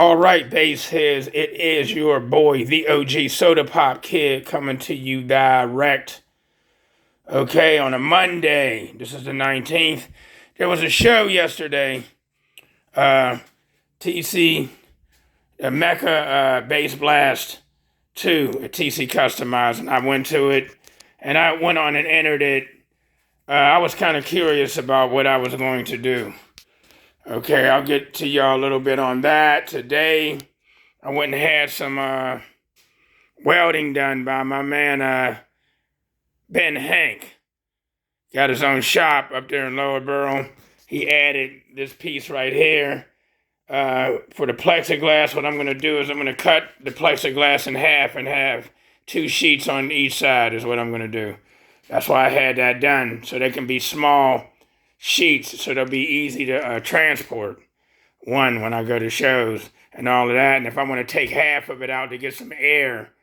All right, bass heads, it is your boy, the OG Soda Pop Kid, coming to you direct. Okay, on a Monday, this is the 19th. There was a show yesterday, TC, Mecca Bass Blast 2 at TC Customized, and I went to it, and I went on and entered it. I was kind of curious about what I was going to do. Okay, I'll get to y'all a little bit on that. Today, I went and had some welding done by my man, Ben Hank. Got his own shop up there in Lower Borough. He added this piece right here for the plexiglass. What I'm going to do is I'm going to cut the plexiglass in half and have 2 sheets on each side is what I'm going to do. That's why I had that done, so they can be small sheets, so they'll be easy to transport. One, when I go to shows and all of that. And if I want to take half of it out to get some air,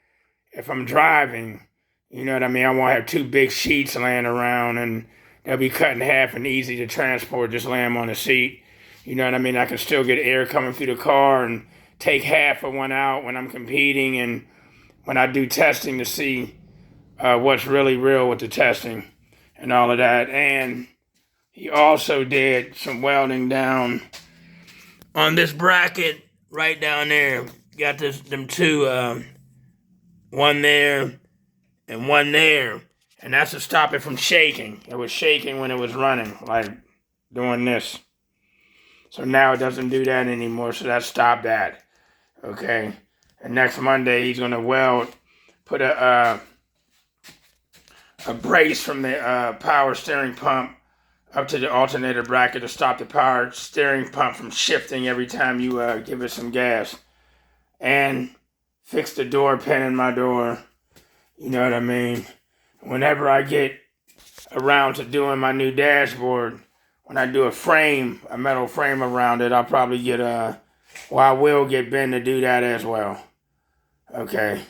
if I'm driving, you know what I mean? I won't have 2 big sheets laying around, and they'll be cut in half and easy to transport. Just lay them on the seat. You know what I mean? I can still get air coming through the car and take half of one out when I'm competing and when I do testing to see what's really real with the testing and all of that. And he also did some welding down on this bracket right down there. Got them 2, one there and one there. And that's to stop it from shaking. It was shaking when it was running, like doing this. So now it doesn't do that anymore, so that stopped that. Okay. And next Monday he's gonna weld, put a brace from the power steering pump up to the alternator bracket to stop the power steering pump from shifting every time you give it some gas. And fix the door pin in my door. You know what I mean? Whenever I get around to doing my new dashboard, when I do a metal frame around it, I'll probably get I will get Ben to do that as well. Okay.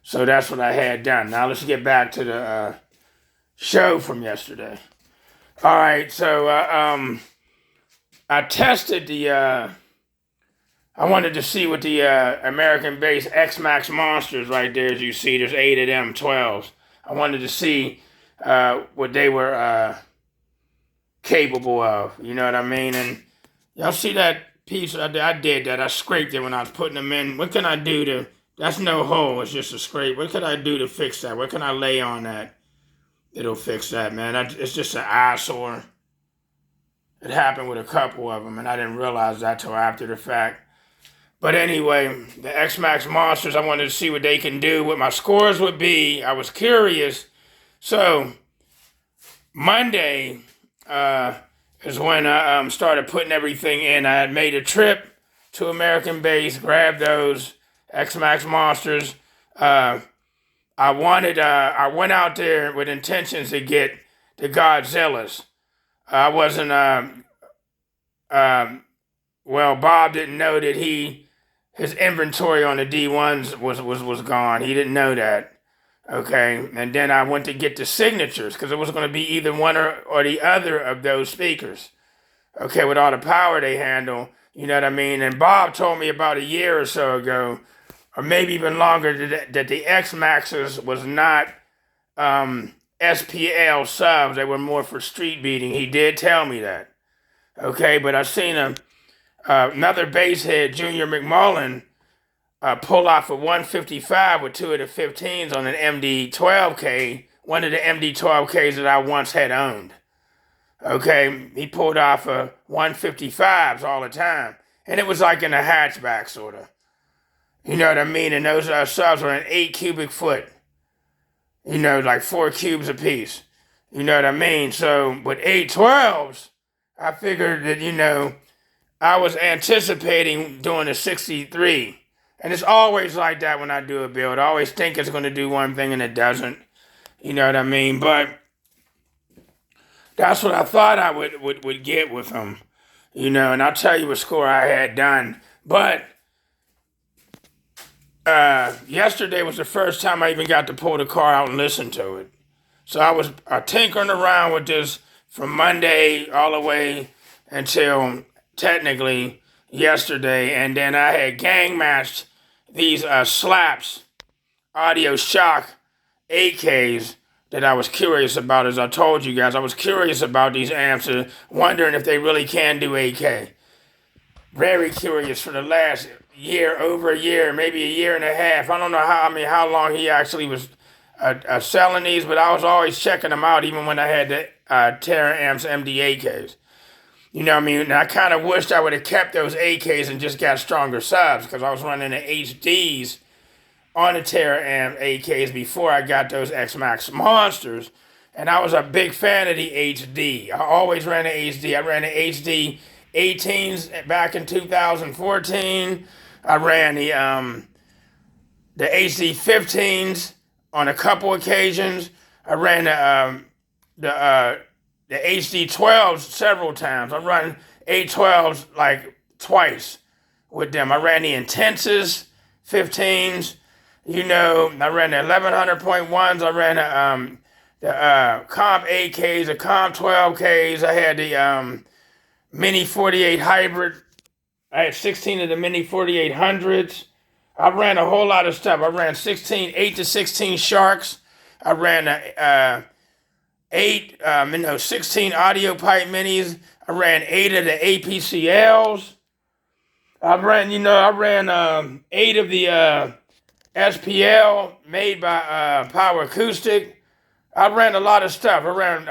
So that's what I had done. Now let's get back to the show from yesterday. All right, so I tested the, I wanted to see what the American-based XMaxx monsters right there, as you see, there's 8 of them, 12s. I wanted to see what they were capable of, you know what I mean? And y'all see that piece I did that, I scraped it when I was putting them in. What can I do to, that's no hole, it's just a scrape. What can I do to fix that? What can I lay on that? It'll fix that, man. It's just an eyesore. It happened with a couple of them, and I didn't realize that till after the fact. But anyway, the XMaxx monsters, I wanted to see what they can do, what my scores would be. I was curious. So, Monday is when I started putting everything in. I had made a trip to American Base, grabbed those XMaxx monsters. I went out there with intentions to get the Godzillas. I wasn't, well, Bob didn't know that his inventory on the D1s was gone. He didn't know that. Okay, and then I went to get the signatures because it was going to be either one or the other of those speakers. Okay, with all the power they handle, you know what I mean? And Bob told me about a year or so ago, or maybe even longer, that the XMaxxes was not SPL subs. They were more for street beating. He did tell me that. Okay, but I seen another bass head, Junior McMullen, pull off a 155 with 2 of the 15s on an MD12K, one of the MD12Ks that I once had owned. Okay, he pulled off a 155s all the time. And it was like in a hatchback, sort of. You know what I mean? And those subs were an 8 cubic foot. You know, like 4 cubes a piece. You know what I mean? So, with 812s, I figured that, you know, I was anticipating doing a 63. And it's always like that when I do a build. I always think it's going to do one thing and it doesn't. You know what I mean? But that's what I thought I would get with them. You know, and I'll tell you what score I had done. But yesterday was the first time I even got to pull the car out and listen to it. So I was tinkering around with this from Monday all the way until technically yesterday, and then I had gang matched these slaps audio shock AKs that I was curious about. As I told you guys, I was curious about these amps, wondering if they really can do AK. Very curious for the last year, over a year, maybe a year and a half. I don't know how long he actually was selling these, but I was always checking them out, even when I had the Terra Amps MD8Ks. You know what I mean? And I kind of wished I would have kept those AKs and just got stronger subs, because I was running the HDs on the Terra Amp AKs before I got those XMaxx monsters. And I was a big fan of the HD. I always ran the HD. I ran the HD 18s back in 2014. I ran the HD 15s on a couple occasions. I ran the HD 12s several times. I run A12s like twice with them. I ran the Intenses 15s. You know, I ran the 1100.1s. I ran the Comp 8Ks, the Comp 12Ks. I had the Mini 48 Hybrid. I had 16 of the Mini 4800s. I ran a whole lot of stuff. I ran 8 to 16 Sharks. I ran 16 audio pipe minis. I ran 8 of the APCLs. I ran 8 of the SPL made by Power Acoustic. I ran a lot of stuff. I ran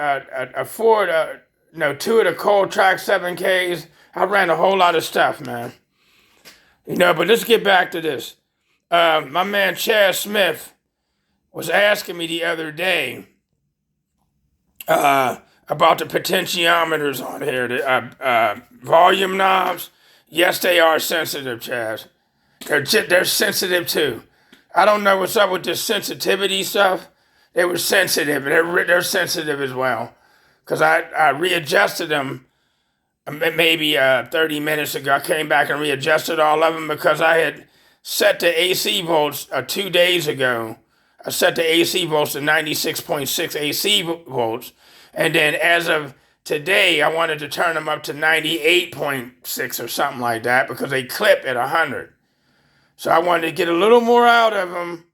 a Ford, 2 of the Cold Track 7Ks. I ran a whole lot of stuff, man. But let's get back to this. My man Chad Smith was asking me the other day about the potentiometers on here, the volume knobs. Yes, they are sensitive, Chaz. They're sensitive too. I don't know what's up with this sensitivity stuff. They were sensitive, and they're sensitive as well. Because I readjusted them maybe 30 minutes ago. I came back and readjusted all of them because I had set the AC volts 2 days ago. I set the AC volts to 96.6 AC volts. And then as of today, I wanted to turn them up to 98.6 or something like that because they clip at 100. So I wanted to get a little more out of them.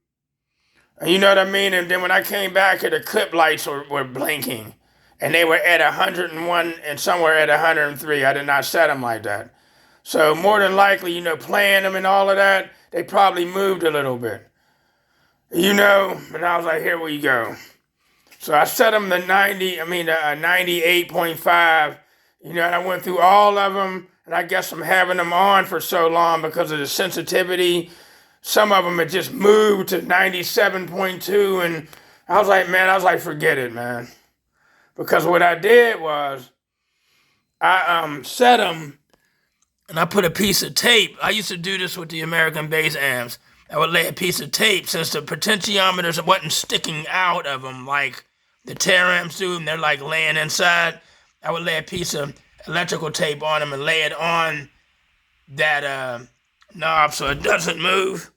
You know what I mean? And then when I came back, the clip lights were blinking. And they were at 101 and somewhere at 103. I did not set them like that. So more than likely, playing them and all of that, they probably moved a little bit. And I was like, here we go. So I set them to 98.5, and I went through all of them, and I guess I'm having them on for so long because of the sensitivity. Some of them had just moved to 97.2, and I was like, forget it, man. Because what I did was, I set them, and I put a piece of tape. I used to do this with the American bass amps. I would lay a piece of tape, since the potentiometers wasn't sticking out of them like the Terra amps do, and they're like laying inside. I would lay a piece of electrical tape on them and lay it on that knob so it doesn't move.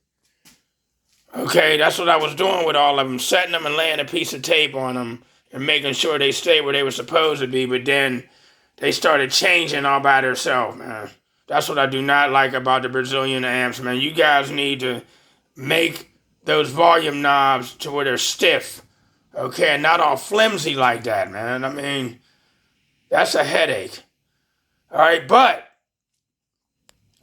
Okay, that's what I was doing with all of them, setting them and laying a piece of tape on them and making sure they stay where they were supposed to be, but then they started changing all by themselves, man. That's what I do not like about the Brazilian amps, man. You guys need to make those volume knobs to where they're stiff, okay, and not all flimsy like that, man. I mean, that's a headache. All right, but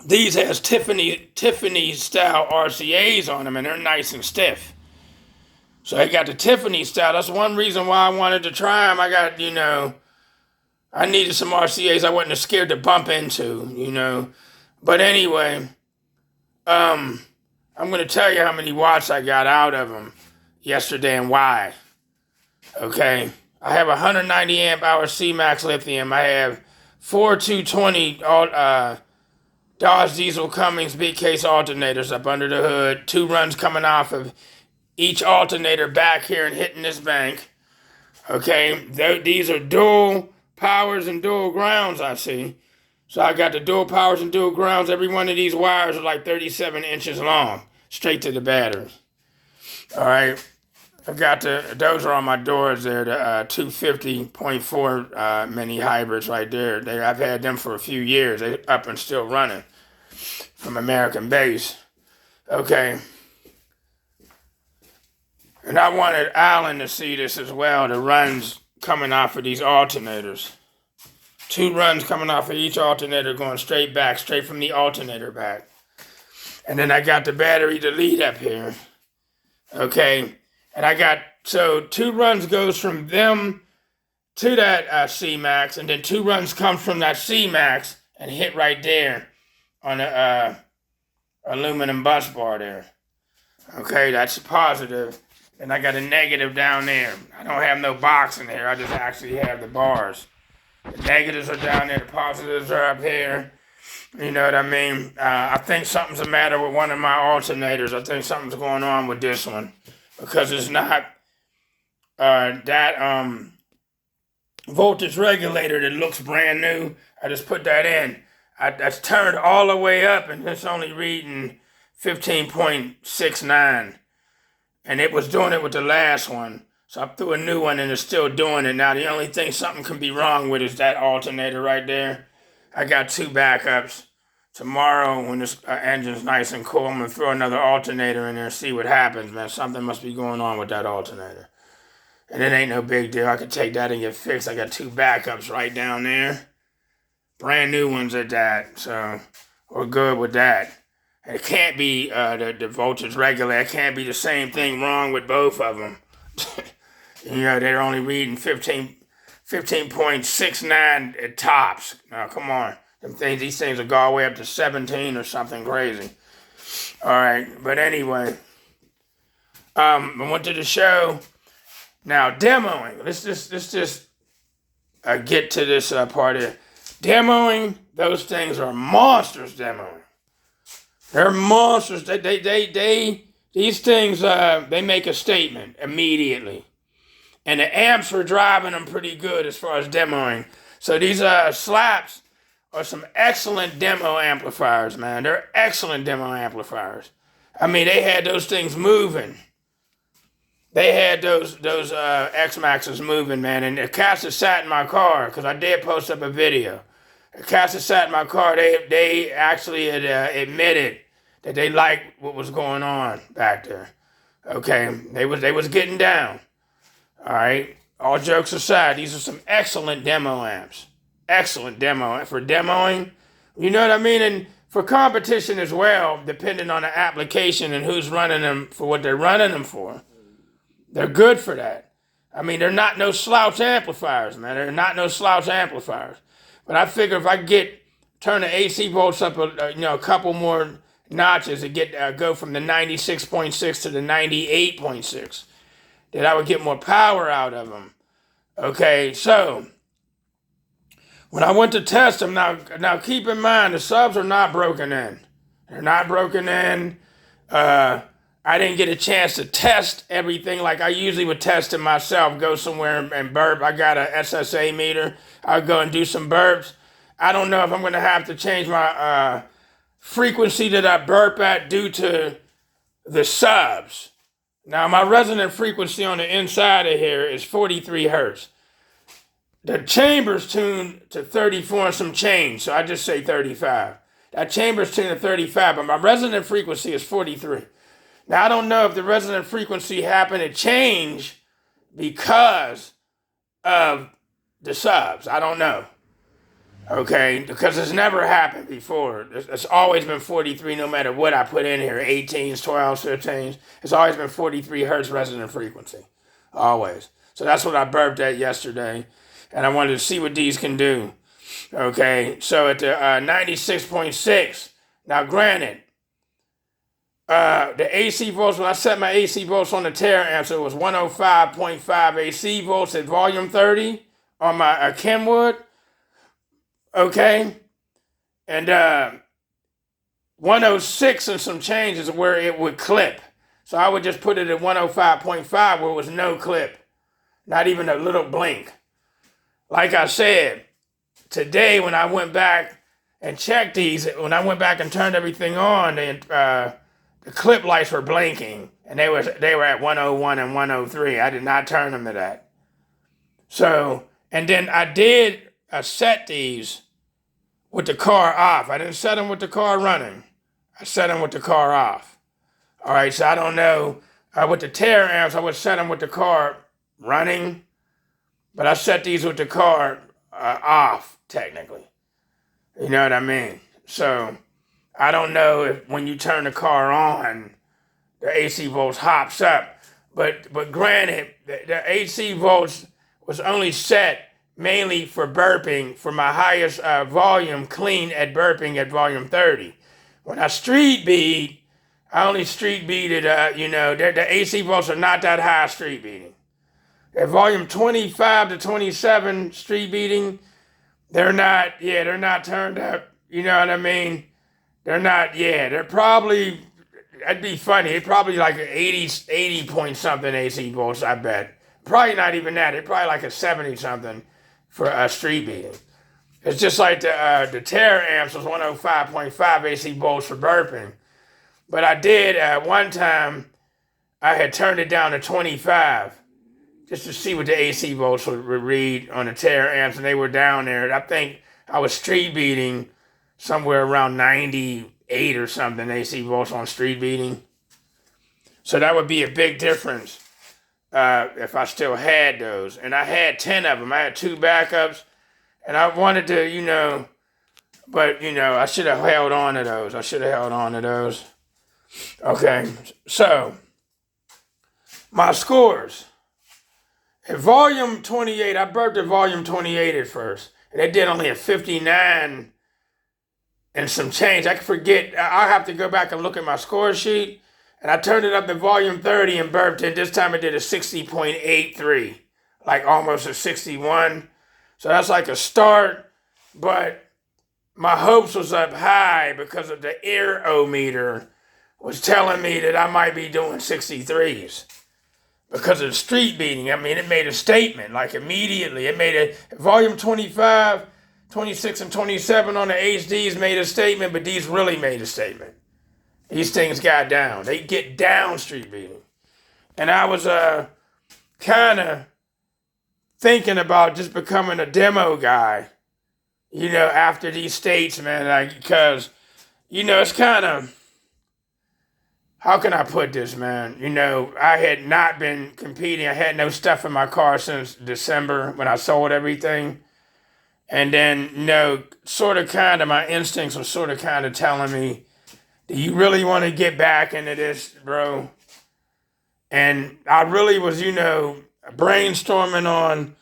these has Tiffany style RCAs on them, and they're nice and stiff. So I got the Tiffany style. That's one reason why I wanted to try them. I got, I needed some RCAs I wasn't scared to bump into, But anyway, I'm going to tell you how many watts I got out of them yesterday and why. Okay, I have 190 amp hour XMaxx lithium. I have 4 220 Dodge Diesel Cummins big case alternators up under the hood. 2 runs coming off of each alternator back here and hitting this bank. Okay, these are dual powers and dual grounds, I see. So I got the dual powers and dual grounds. Every one of these wires are like 37 inches long, straight to the batteries. All right, I got those are on my doors there, the 250.4 mini hybrids right there. I've had them for a few years. They're up and still running. from American Base. Okay. And I wanted Alan to see this as well, the runs coming off of these alternators. 2 runs coming off of each alternator going straight back, straight from the alternator back. And then I got the battery to lead up here. Okay. And I got, so 2 runs goes from them to that XMaxx, and then 2 runs come from that XMaxx and hit right there on the aluminum bus bar there. Okay, that's positive. And I got a negative down there. I don't have no box in here. I just actually have the bars. The negatives are down there. The positives are up here. You know what I mean? I think something's the matter with one of my alternators. I think something's going on with this one. Because it's not that voltage regulator that looks brand new. I just put that in. That's turned all the way up, and it's only reading 15.69. And it was doing it with the last one. So I threw a new one, and it's still doing it. Now, the only thing something can be wrong with is that alternator right there. I got 2 backups. Tomorrow, when this engine's nice and cool, I'm going to throw another alternator in there and see what happens, man. Something must be going on with that alternator. And it ain't no big deal. I could take that and get fixed. I got 2 backups right down there. Brand new ones at that. So we're good with that. And it can't be the voltage regulator. It can't be the same thing wrong with both of them. You know, they're only reading 15.69 at tops. Now, come on. These things will go all the way up to 17 or something crazy. All right. But anyway, I went to the show. Now, demoing. Let's just get to this part here. Demoing, those things are monsters demoing. They're monsters. These things, they make a statement immediately. And the amps were driving them pretty good as far as demoing. So these slaps are some excellent demo amplifiers, man. They're excellent demo amplifiers. I mean, they had those things moving. They had those XMaxxes moving, man. And the cats that sat in my car, because I did post up a video. The cats that sat in my car, they actually had admitted that they liked what was going on back there. Okay, they was getting down. All right. All jokes aside, these are some excellent demo amps. Excellent demo for demoing. You know what I mean? And for competition as well, depending on the application and who's running them for what they're running them for. They're good for that. I mean, they're not no slouch amplifiers, man. They're not no slouch amplifiers. But I figure if I turn the AC volts up a couple more notches and go from the 96.6 to the 98.6, that I would get more power out of them. Okay, so when I went to test them, now keep in mind the subs are not broken in. They're not broken in. I didn't get a chance to test everything like I usually would test it myself. Go somewhere and burp. I got a SSA meter. I'll go and do some burps. I don't know if I'm going to have to change my frequency that I burp at due to the subs. Now, my resonant frequency on the inside of here is 43 hertz. The chamber's tuned to 34 and some change, so I just say 35. That chamber's tuned to 35, but my resonant frequency is 43. Now, I don't know if the resonant frequency happened to change because of the subs. I don't know. Okay, because it's never happened before. It's always been 43 no matter what I put in here. 18s, 12s, 15s. It's always been 43 hertz resonant frequency. Always. So that's what I burped at yesterday. And I wanted to see what these can do. Okay, so at the 96.6. Now granted, the AC volts, when I set my AC volts on the Terra amp, so it was 105.5 AC volts at volume 30 on my Kenwood. Okay, and 106 and some change is where it would clip. So I would just put it at 105.5 where it was no clip, not even a little blink. Like I said, today when I went back and checked these, when I went back and turned everything on, the clip lights were blinking, and they were at 101 and 103. I did not turn them to that. So, and then I did set these with the car off. I didn't set them with the car running. I set them with the car off. All right, so I don't know. With the tare amps, I would set them with the car running, but I set these with the car off, technically. You know what I mean? So I don't know if when you turn the car on, the AC volts hops up. But granted, the AC volts was only set mainly for burping, for my highest volume clean at burping at volume 30. When I street beat, I only street beated, the AC volts are not that high street beating. At volume 25 to 27 street beating, they're not turned up. You know what I mean? They're probably, that'd be funny. It's probably like an 80 point something AC volts, I bet. Probably not even that. It's probably like a 70 something for street beating. It's just like the tare amps was 105.5 AC volts for burping. But I did, one time, I had turned it down to 25 just to see what the AC volts would read on the tare amps, and they were down there. I think I was street beating somewhere around 98 or something AC volts on street beating. So that would be a big difference if I still had those. And I had 10 of them. I had 2 backups, and I wanted to, but, I should have held on to those. Okay, so my scores. At volume 28, I burped at volume 28 at first, and it did only a 59 and some change. I forget, I'll have to go back and look at my score sheet, and I turned it up to volume 30 and burped it. This time it did a 60.83, like almost a 61. So that's like a start, but my hopes was up high because of the air-o-meter was telling me that I might be doing 63s. Because of the street beating. I mean, it made a statement, like immediately. It made a, volume 25, 26, and 27 on the HDs made a statement, but these really made a statement. These things got down. They get down street beating. And I was kind of thinking about just becoming a demo guy, after these states, man, because, it's kind of, how can I put this, man? I had not been competing. I had no stuff in my car since December when I sold everything. And then, sort of kind of my instincts were sort of kind of telling me, do you really want to get back into this, bro? And I really was, brainstorming on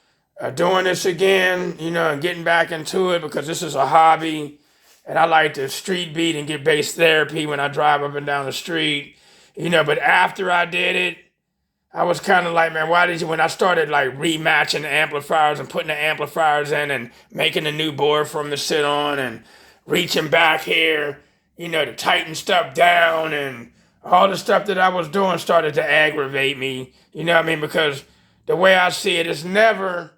doing this again, and getting back into it because this is a hobby. And I like to street beat and get bass therapy when I drive up and down the street. But after I did it, I was kind of like, man, when I started like rematching the amplifiers and putting the amplifiers in and making a new board for them to sit on and reaching back here, to tighten stuff down and all the stuff that I was doing started to aggravate me, because the way I see it, it's never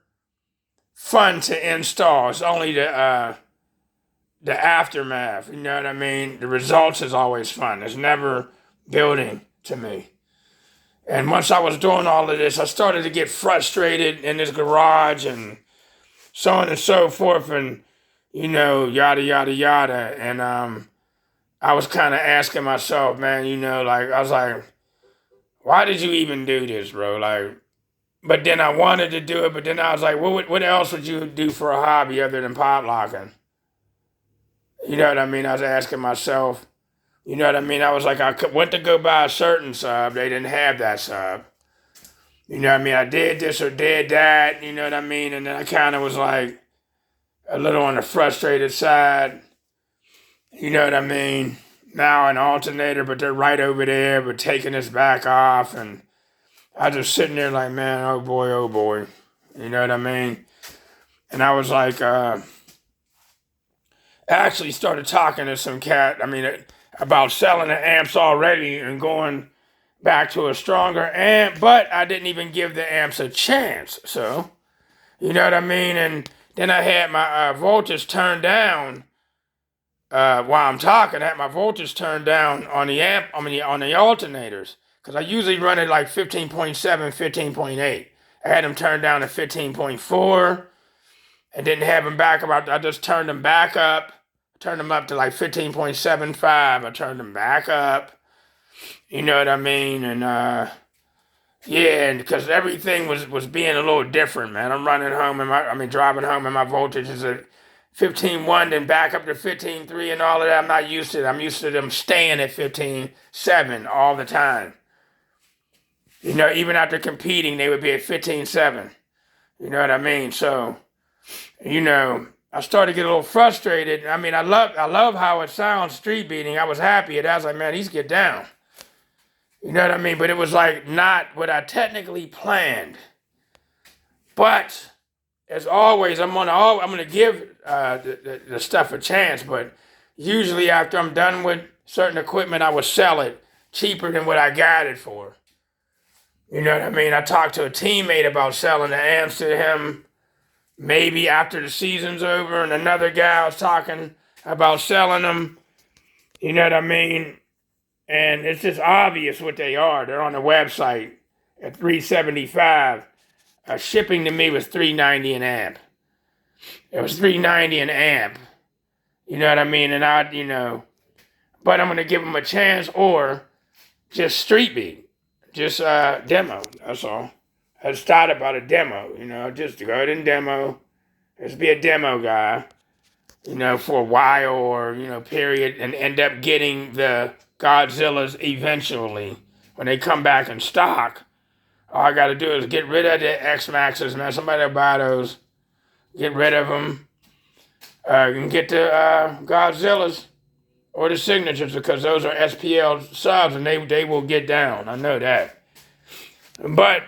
fun to install. It's only the aftermath, you know what I mean? The results is always fun. It's never building to me. And once I was doing all of this, I started to get frustrated in this garage and so on and so forth and, yada, yada, yada. And I was kind of asking myself, man, I was like, why did you even do this, bro? But then I wanted to do it, but then I was like, what else would you do for a hobby other than pop locking? You know what I mean? I was asking myself. You know what I mean? I was like, I went to go buy a certain sub. They didn't have that sub. You know what I mean? I did this or did that. You know what I mean? And then I kind of was like a little on the frustrated side. You know what I mean? Now an alternator, but they're right over there, but taking this back off. And I just sitting there like, man, oh boy, oh boy. You know what I mean? And I was like, actually started talking to some cat, about selling the amps already and going back to a stronger amp, but I didn't even give the amps a chance. So, you know what I mean? And then I had my voltage turned down while I'm talking. I had my voltage turned down on the amp, on the alternators, because I usually run it like 15.7, 15.8. I had them turned down to 15.4 and didn't have them back up. I just turned them back up. I turned them up to like 15.75. I turned them back up. You know what I mean? And yeah, and because everything was being a little different, man. I'm running home and driving home and my voltage is at 15.1, then back up to 15.3 and all of that. I'm not used to it. I'm used to them staying at 15.7 all the time. You know, even after competing, they would be at 15.7. You know what I mean? So, you know, I started to get a little frustrated. I mean, I love how it sounds, street beating. I was happy. And I was like, man, these get down. You know what I mean? But it was like not what I technically planned. But as always, I'm gonna give the stuff a chance. But usually after I'm done with certain equipment, I will sell it cheaper than what I got it for. You know what I mean? I talked to a teammate about selling the amps to him maybe after the season's over, and another guy was talking about selling them. You know what I mean? And it's just obvious what they are. They're on the website at $375. Shipping to me was $390 an amp. It was $390 an amp. You know what I mean? And but I'm gonna give them a chance or just street beat. Just demo, that's all. I just thought about a demo, just to go ahead and demo. Just be a demo guy, for a while or, period, and end up getting the Godzillas eventually. When they come back in stock, all I got to do is get rid of the XMaxxes, man. Somebody will buy those. Get rid of them. And get the Godzillas or the signatures, because those are SPL subs and they will get down. I know that. But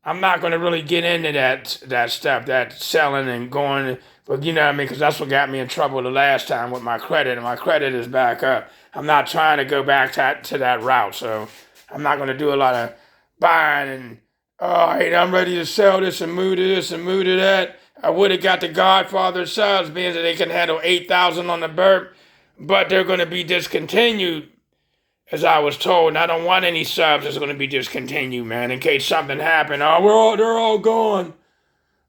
I'm not going to really get into that stuff, that selling and going, but you know what I mean, because that's what got me in trouble the last time with my credit, and my credit is back up. I'm not trying to go back to that route, so I'm not going to do a lot of buying and, hey, I'm ready to sell this and move to this and move to that. I would have got the Godfather subs, being that they can handle 8,000 on the burp, but they're going to be discontinued, as I was told. And I don't want any subs that's going to be discontinued, man, in case something happened. They're all gone.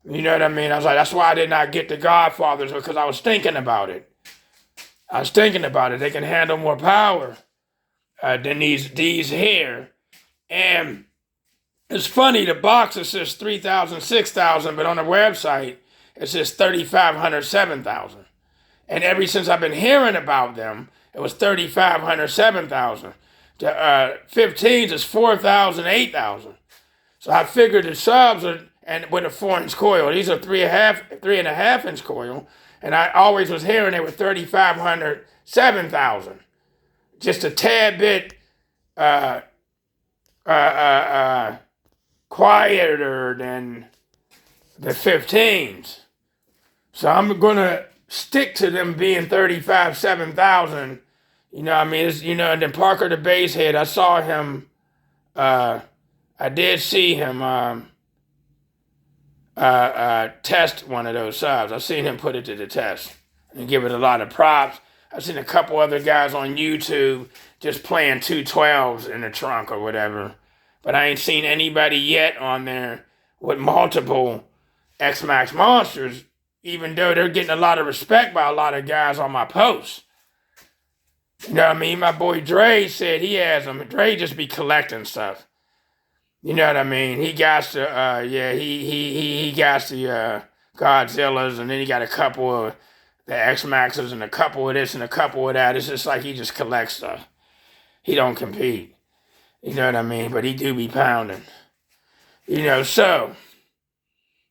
You know what I mean? I was like, that's why I did not get the Godfathers, because I was thinking about it. They can handle more power than these here. And it's funny, the box it says 3,000, 6,000, but on the website it says 3,500, 7,000. And ever since I've been hearing about them, it was 3,500, 7,000. The 15s is 4,000, 8,000. So I figured the subs are, and with a 4-inch coil, these are 3.5-inch coil, and I always was hearing they were 3,500, 7,000. Just a tad bit quieter than the 15s. So I'm gonna stick to them being 35, 7,000. You know what I mean? And then Parker the bass head, I saw him, I did see him test one of those subs. I've seen him put it to the test and give it a lot of props. I've seen a couple other guys on YouTube just playing 212s in the trunk or whatever. But I ain't seen anybody yet on there with multiple XMaxx monsters, even though they're getting a lot of respect by a lot of guys on my posts. You know what I mean? My boy Dre said he has them. Dre just be collecting stuff. You know what I mean? He got the, he got the Godzillas, and then he got a couple of the XMaxxes and a couple of this and a couple of that. It's just like he just collects stuff. He don't compete. You know what I mean? But he do be pounding. So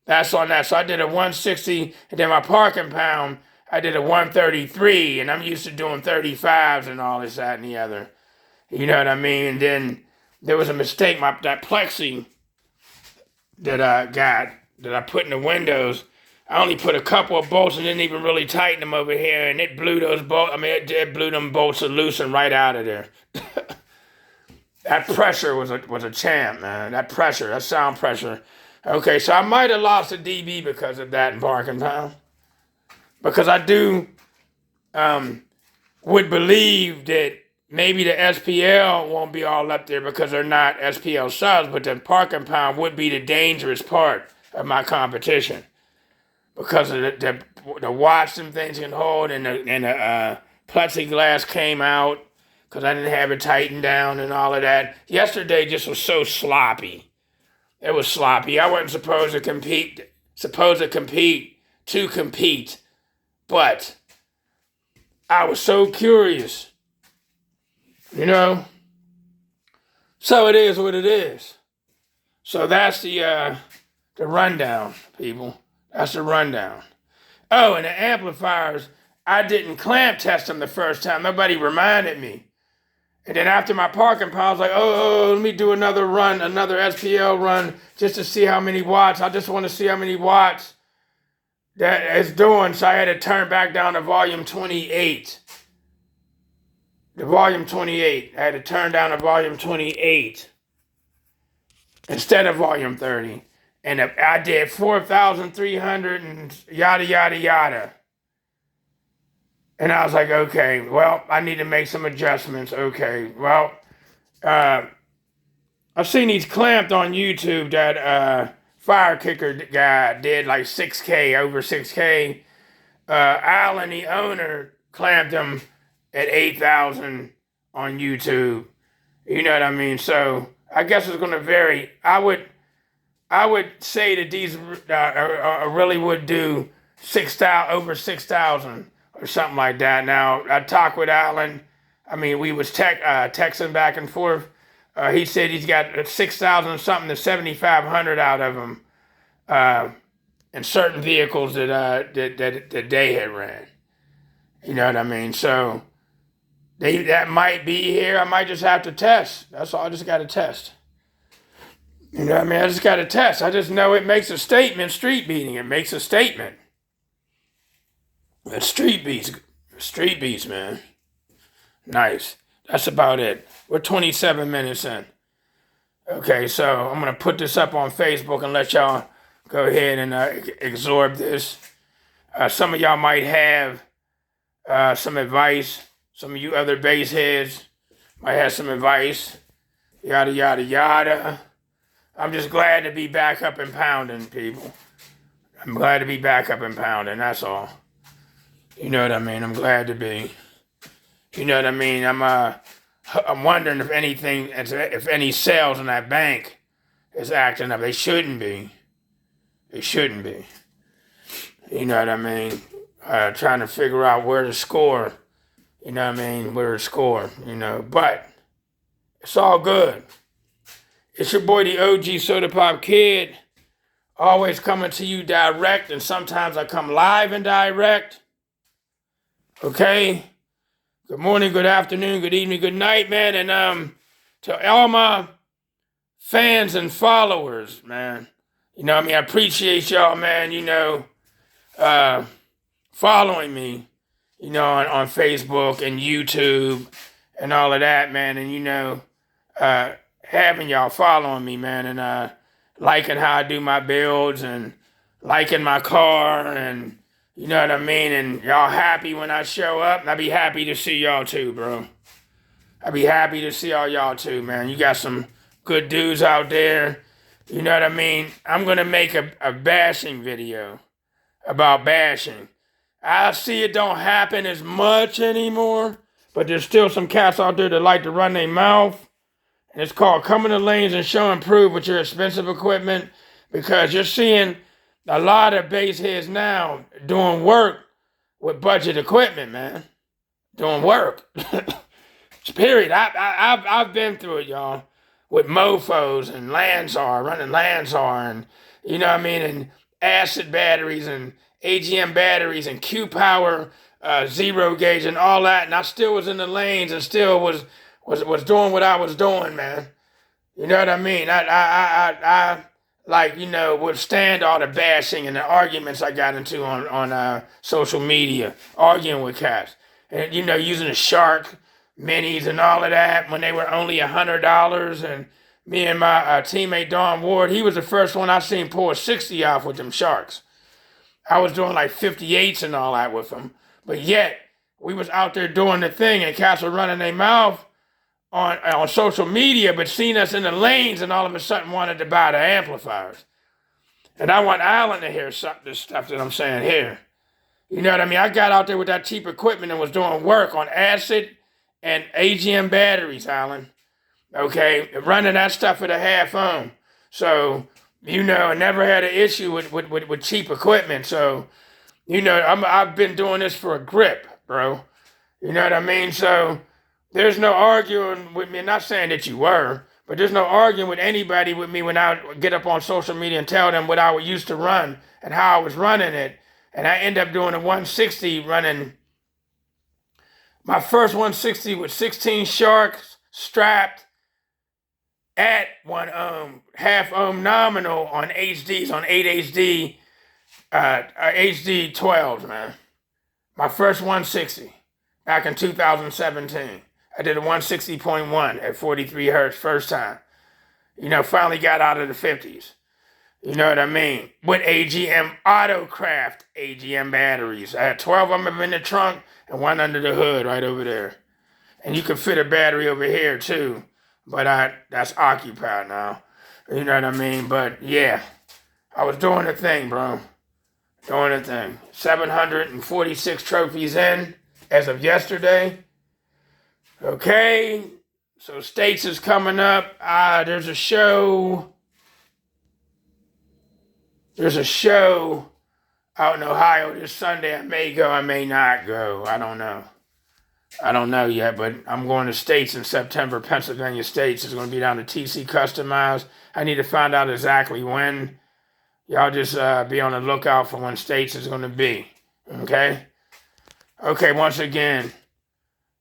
that's on that. So I did a 160, and then my parking pound, I did a 133, and I'm used to doing 35s and all this, that, and the other. You know what I mean? And then there was a mistake. That plexi that I put in the windows, I only put a couple of bolts and didn't even really tighten them over here, and it blew those bolts. It blew them bolts loose and right out of there. That pressure was a champ, man. That sound pressure. Okay, so I might have lost a dB because of that in parking pound. Because I do would believe that maybe the SPL won't be all up there because they're not SPL subs, but the parking pound would be the dangerous part of my competition. because of the watch them things can hold, and the plexiglass came out because I didn't have it tightened down and all of that. Yesterday just was so sloppy. It was sloppy. I wasn't supposed to compete, but I was so curious, you know. So it is what it is. So that's the rundown, people. That's the rundown. Oh, and the amplifiers, I didn't clamp test them the first time. Nobody reminded me. And then after my parking pile, I was like, let me do another run, another SPL run, just to see how many watts. I just want to see how many watts that it's doing. So I had to turn back down to volume 28. The volume 28. I had to turn down to volume 28 instead of volume 30. And I did 4,300 and yada, yada, yada. And I was like, okay, well, I need to make some adjustments. Okay, well, I've seen these clamped on YouTube that fire kicker guy did like 6K, over 6K. Alan, the owner, clamped them at 8,000 on YouTube. You know what I mean? So I guess it's going to vary. I would say that these really would do 6,000, over 6,000 or something like that. Now, I talked with Alan. I mean, we was texting back and forth. He said he's got 6,000 something to 7,500 out of them in certain vehicles that they had ran. You know what I mean? So that might be here. I might just have to test. That's all. I just got to test. You know what I mean? I just got to test. I just know it makes a statement. Street beating. It makes a statement. It's street beats, man. Nice. That's about it. We're 27 minutes in. Okay, so I'm going to put this up on Facebook and let y'all go ahead and absorb this. Some of y'all might have some advice. Some of you other bass heads might have some advice. Yada, yada, yada. I'm just glad to be back up and pounding, people. I'm glad to be back up and pounding, that's all. You know what I mean? I'm glad to be. You know what I mean? I'm wondering if any sales in that bank is acting up. They shouldn't be. They shouldn't be. You know what I mean? Trying to figure out where to score. You know what I mean? Where to score, you know. But it's all good. It's your boy, the OG Soda Pop Kid. Always coming to you direct, and sometimes I come live and direct. Okay? Good morning, good afternoon, good evening, good night, man. And to all my fans and followers, man. You know what I mean? I appreciate y'all, man, you know, following me, you know, on Facebook and YouTube and all of that, man. And, you know, having y'all following me, man, and liking how I do my builds and liking my car, and you know what I mean? And y'all happy when I show up, and I be happy to see y'all too, bro. I be happy to see all y'all too, man. You got some good dudes out there. You know what I mean? I'm going to make a bashing video about bashing. I see it don't happen as much anymore, but there's still some cats out there that like to run their mouth. And it's called Come in the Lanes and Show and Prove with your expensive equipment, because you're seeing a lot of bass heads now doing work with budget equipment, man. Doing work. Period. I've been through it, y'all. With mofos and Landsar, running Landsar, and you know what I mean, and acid batteries and AGM batteries and Q power, zero gauge and all that, and I still was in the lanes and still was doing what I was doing, man. You know what I mean? I like, you know, withstand all the bashing and the arguments I got into on social media, arguing with cats. And, you know, using the Shark minis and all of that when they were only $100. And me and my teammate Don Ward, he was the first one I seen pull a 60 off with them Sharks. I was doing like 58s and all that with them. But yet, we was out there doing the thing, and cats were running their mouth on social media, but seen us in the lanes and all of a sudden wanted to buy the amplifiers. And I want Alan to hear this stuff that I'm saying here. You know what I mean? I got out there with that cheap equipment and was doing work on acid and AGM batteries, Alan. Okay, running that stuff at a half ohm. So, you know, I never had an issue with cheap equipment. So, you know, I've been doing this for a grip, bro. You know what I mean? So, there's no arguing with me. Not saying that you were, but there's no arguing with anybody with me when I get up on social media and tell them what I used to run and how I was running it. And I end up doing a 160 running. My first 160 with 16 sharks strapped at 1 ohm, half ohm nominal on HDs, on 8 HD, HD 12, man. My first 160 back in 2017. I did a 160.1 at 43 hertz first time. You know, finally got out of the 50s. You know what I mean? With AGM Autocraft AGM batteries. I had 12 of them in the trunk and one under the hood right over there. And you can fit a battery over here too. But that's occupied now. You know what I mean? But yeah, I was doing the thing, bro. Doing the thing. 746 trophies in as of yesterday. Okay, so States is coming up. There's a show. There's a show out in Ohio this Sunday. I may go, I may not go. I don't know. I don't know yet, but I'm going to States in September. Pennsylvania States is going to be down to TC Customized. I need to find out exactly when. Y'all just be on the lookout for when States is going to be. Okay? Okay, once again,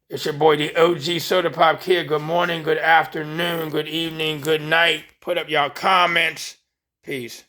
it's your boy, the OG Soda Pop Kid. Good morning, good afternoon, good evening, good night. Put up y'all comments. Peace.